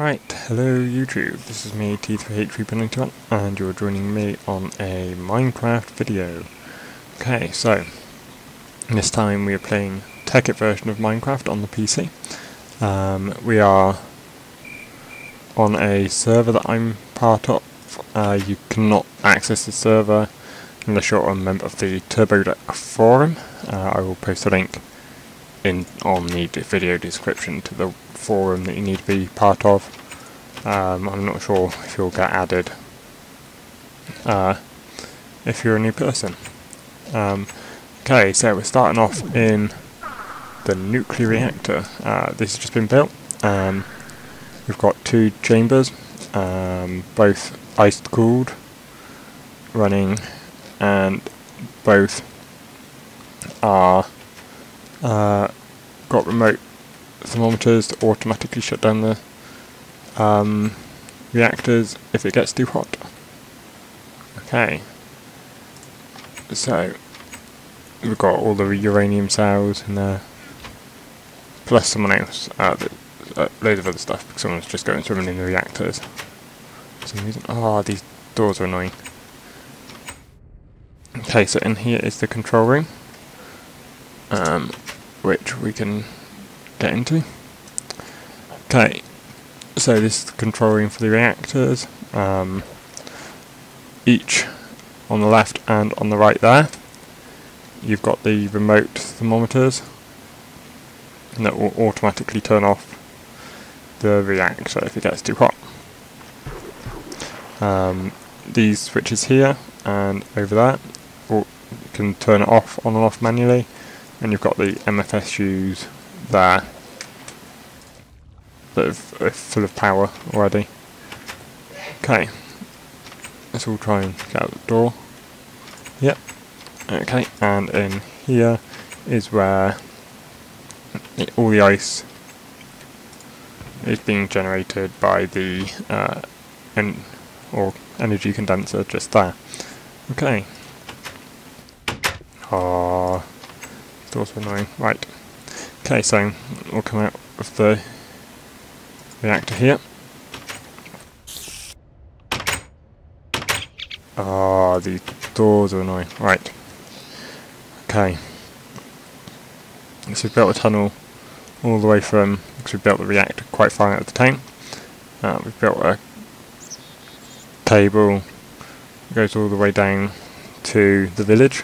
Right, hello YouTube, this is me T3H391 and you're joining me on a Minecraft video. Okay, so this time we are playing Tekkit version of Minecraft on the PC. We are on a server that I'm part of. You cannot access the server unless you're a member of the TurboDuck Forum. I will post a link on the video description to the forum that you need to be part of. I'm not sure if you'll get added if you're a new person. Okay, so we're starting off in the nuclear reactor. This has just been built. We've got two chambers, both ice cooled, running, and both are got remote thermometers to automatically shut down the reactors if it gets too hot. Okay, so we've got all the uranium cells in there, plus someone else, loads of other stuff, because someone's just going swimming in the reactors for some reason. Oh, these doors are annoying. Okay, so in here is the control room, which we can get into. Okay, so this is the control room for the reactors, each on the left and on the right there. You've got the remote thermometers that will automatically turn off the reactor if it gets too hot. These switches here and over there can turn it off on and off manually, and you've got the MFSUs there that are full of power already. Okay, let's all try and get out the door. Yep. Okay, and in here is where all the ice is being generated by the energy condenser just there. Okay. Ah, it's also annoying. Right. Okay, so we'll come out of the reactor here. Ah, these doors are annoying. Right. Okay. So we've built a tunnel all the way from, because we've built the reactor quite far out of the town. We've built a cable that goes all the way down to the village.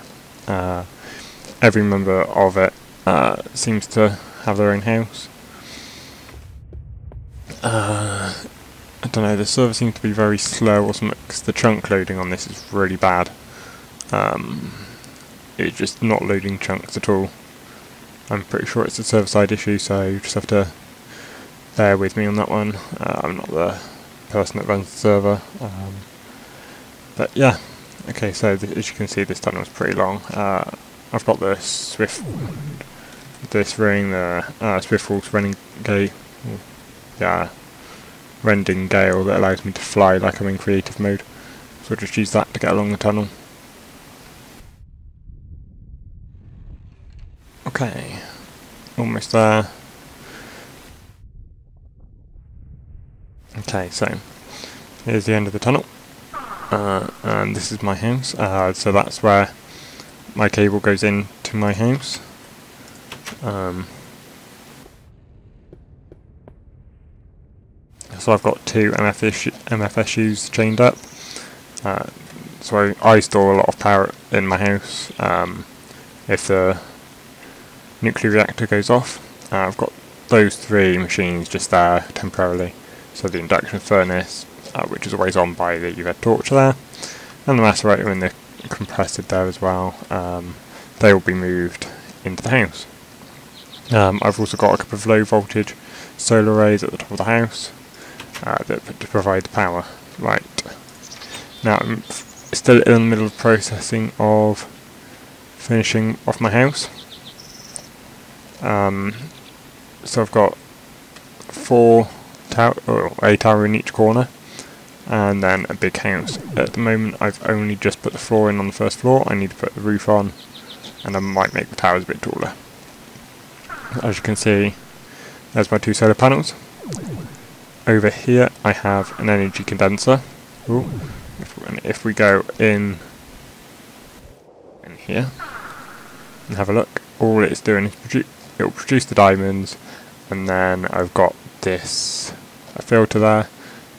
Every member of it seems to have their own house. I don't know, the server seems to be very slow or something, because the chunk loading on this is really bad. It's just not loading chunks at all. I'm pretty sure it's a server side issue, so you just have to bear with me on that one. I'm not the person that runs the server. But yeah, okay, so as you can see, this tunnel is pretty long. I've got the Swift Force Renegade, Rending Gale that allows me to fly like I'm in creative mode. So I'll just use that to get along the tunnel. Okay, almost there. Okay, so here's the end of the tunnel, and this is my house. So that's where my cable goes into my house. So I've got two MFSUs chained up. So I store a lot of power in my house. If the nuclear reactor goes off, I've got those three machines just there temporarily. So the induction furnace, which is always on by the red torch there, and the macerator and the compressor there as well. They will be moved into the house. I've also got a couple of low voltage solar arrays at the top of the house that to provide the power. Right, now I'm still in the middle of processing of finishing off my house. So I've got a tower in each corner, and then a big house. At the moment I've only just put the floor in on the first floor. I need to put the roof on, and I might make the towers a bit taller. As you can see, there's my two solar panels. over here I have an energy condenser. Ooh. If we go in here and have a look, all it's doing is it will produce the diamonds, and then I've got this filter there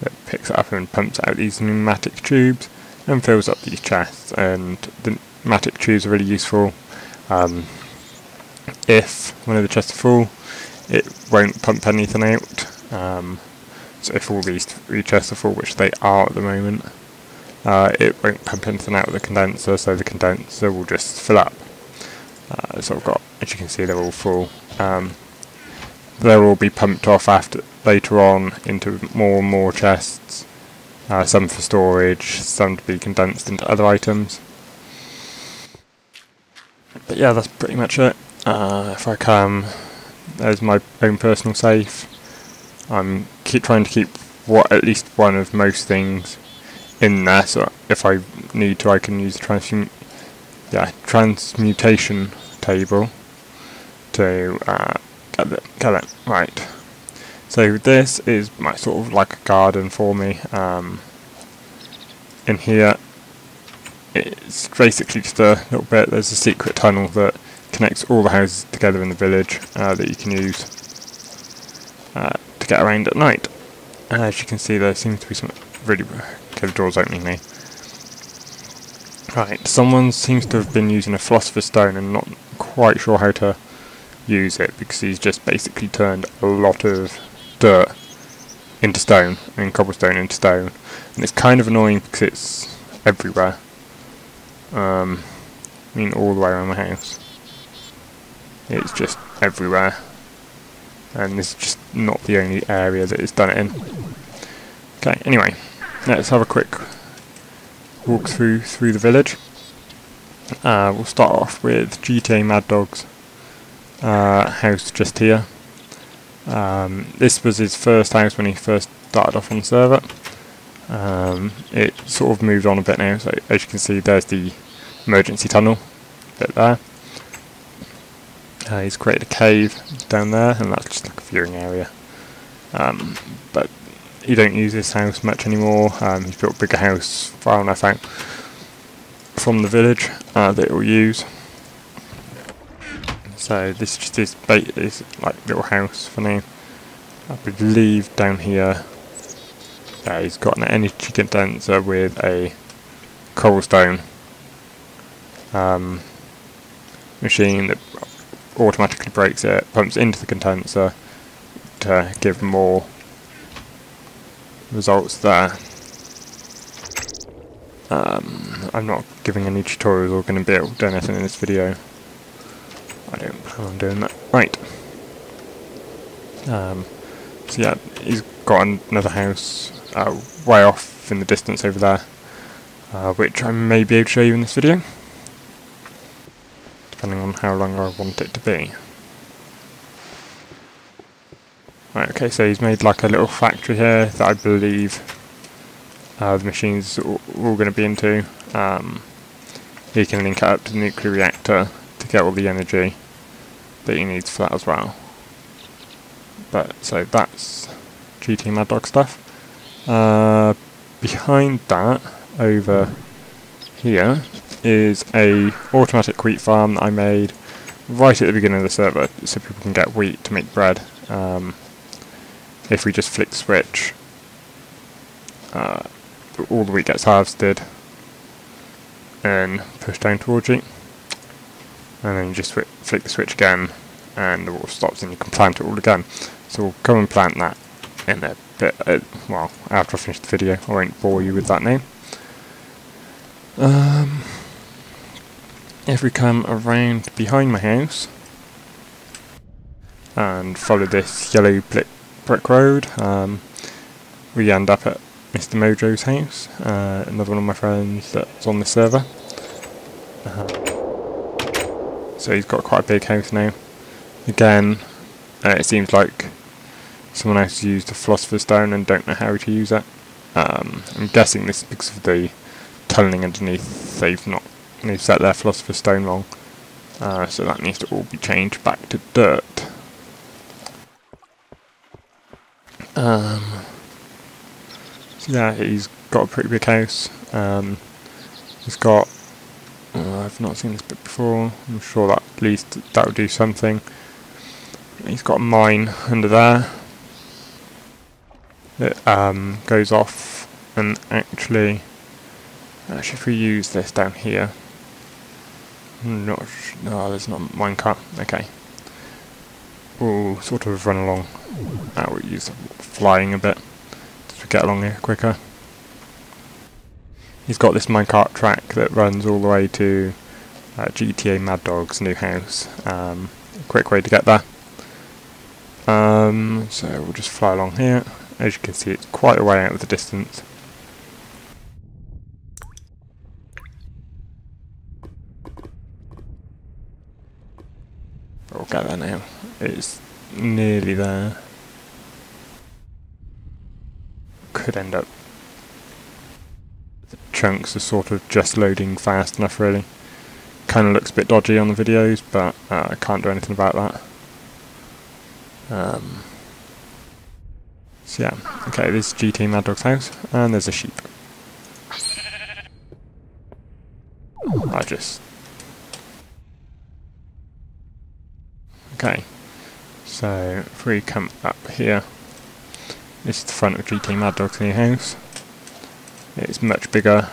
that picks it up and pumps out these pneumatic tubes and fills up these chests. And the pneumatic tubes are really useful. If one of the chests are full, it won't pump anything out. So if all these 3 chests are full, which they are at the moment, it won't pump anything out of the condenser, so the condenser will just fill up. So I've got, as you can see, they're all full. They'll all be pumped off later on into more and more chests, some for storage, some to be condensed into other items. But yeah, that's pretty much it. If I come, there's my own personal safe. I'm trying to keep at least one of most things in there, so if I need to, I can use the transmutation table to get it right. So this is my sort of like a garden for me. In here, it's basically just a little bit. There's a secret tunnel that connects all the houses together in the village that you can use to get around at night. As you can see, there seems to be some really... Okay, the door's opening now. Right, someone seems to have been using a philosopher's stone and not quite sure how to use it, because he's just basically turned a lot of dirt into stone and cobblestone into stone, and it's kind of annoying because it's everywhere. I mean, all the way around the house. It's just everywhere, and this is just not the only area that it's done it in. Okay, anyway, let's have a quick walk through the village. We'll start off with GTA Mad Dog's house just here. This was his first house when he first started off on the server. It sort of moved on a bit now, so as you can see, there's the emergency tunnel bit there. He's created a cave down there, and that's just like a viewing area. But you don't use this house much anymore. He's built a bigger house far enough out from the village that it will use. So this is just his like little house for now. I believe down here, he's got an energy condenser with a cobblestone machine that automatically breaks it, pumps into the condenser to give more results there. I'm not giving any tutorials or going to be able to do anything in this video. I don't plan on doing that. Right. So yeah, he's got another house way off in the distance over there, which I may be able to show you in this video, depending on how long I want it to be. Right, okay, so he's made like a little factory here that I believe the machines are all going to be into. He can link it up to the nuclear reactor to get all the energy that he needs for that as well. But so that's GT Mad Dog stuff. Behind that, over here, is a automatic wheat farm that I made right at the beginning of the server, so people can get wheat to make bread. If we just flick the switch, all the wheat gets harvested and pushed down towards you, and then you just flick the switch again and the water stops and you can plant it all again. So we'll come and plant that in a bit, well, after I finish the video. I won't bore you with that now. If we come around behind my house and follow this yellow brick road, we end up at Mr. Mojo's house, another one of my friends that's on the server. So he's got quite a big house now. Again, it seems like someone else used a philosopher's stone and don't know how to use it. I'm guessing this is because of the tunnelling underneath. They've set their philosopher's stone wrong, so that needs to all be changed back to dirt. So yeah, he's got a pretty big house. He's got, I've not seen this bit before, I'm sure that at least that would do something. He's got a mine under there that goes off, and actually if we use this down here, no, there's not a minecart, okay. We'll sort of run along, we'll use flying a bit to get along here quicker. He's got this minecart track that runs all the way to GTA Mad Dog's new house. Quick way to get there. So we'll just fly along here. As you can see, it's quite a way out of the distance. We'll get there now. It's nearly there. Could end up. The chunks are sort of just loading fast enough, really. Kind of looks a bit dodgy on the videos, but I can't do anything about that. So yeah, okay, this is GT Mad Dog's house, and there's a sheep. Okay, so if we come up here, this is the front of GT Mad Dog's new house. It's much bigger.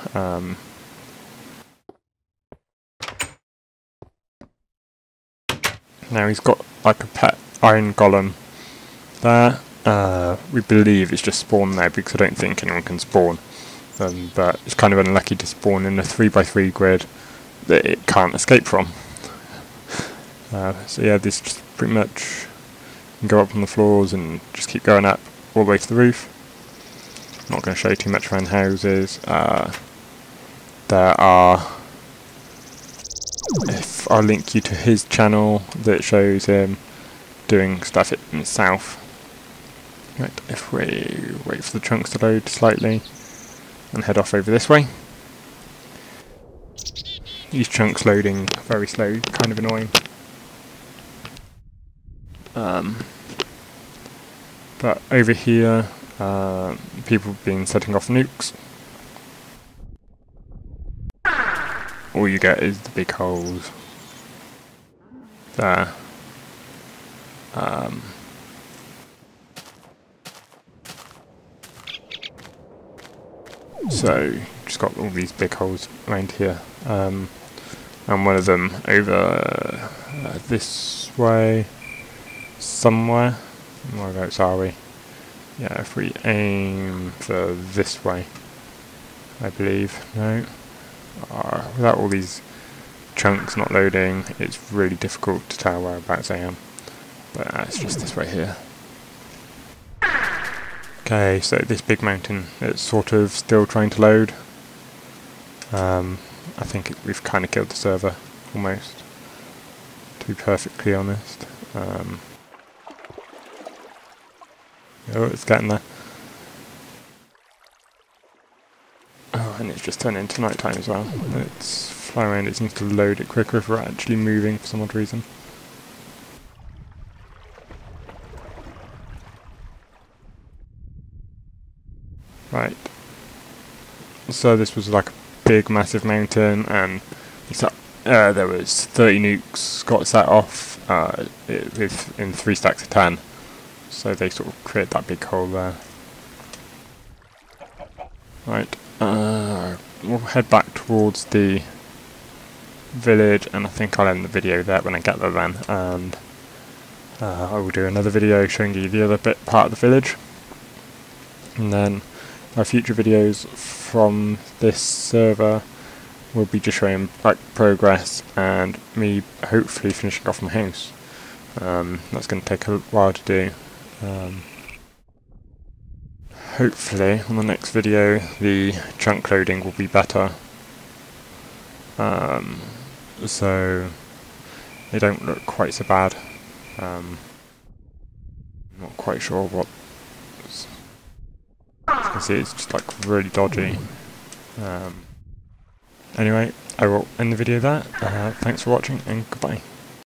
Now he's got like a pet iron golem there. We believe it's just spawned there because I don't think anyone can spawn. But it's kind of unlucky to spawn in a 3x3 grid that it can't escape from. So yeah, this just pretty much, you can go up on the floors and just keep going up all the way to the roof. Not going to show you too much around the houses. There are, if I'll link you to his channel that shows him doing stuff in the south. Right, if we wait for the chunks to load slightly and head off over this way. These chunks loading very slow, kind of annoying. But over here, people have been setting off nukes. All you get is the big holes there. So just got all these big holes around here, and one of them over this way somewhere. Whereabouts are we? Yeah, if we aim for this way, I believe. No, without all these chunks not loading, it's really difficult to tell whereabouts I am. But it's just this way here. Okay, so this big mountain, it's sort of still trying to load. I think we've kind of killed the server, almost, to be perfectly honest. Oh, it's getting there. Oh, and it's just turned into night time as well. It's flying around, it seems to load it quicker if we're actually moving for some odd reason. Right, so this was like a big massive mountain, and there was 30 nukes got set off in 3 stacks of 10, so they sort of created that big hole there. Right, we'll head back towards the village, and I think I'll end the video there when I get there then, and I will do another video showing you the other part of the village, and then my future videos from this server will be just showing like progress and me hopefully finishing off my house. That's going to take a while to do. Hopefully on the next video the chunk loading will be better, so they don't look quite so bad. I'm not quite sure what. As you can see, it's just like really dodgy. Anyway, I will end the video there. Thanks for watching and goodbye.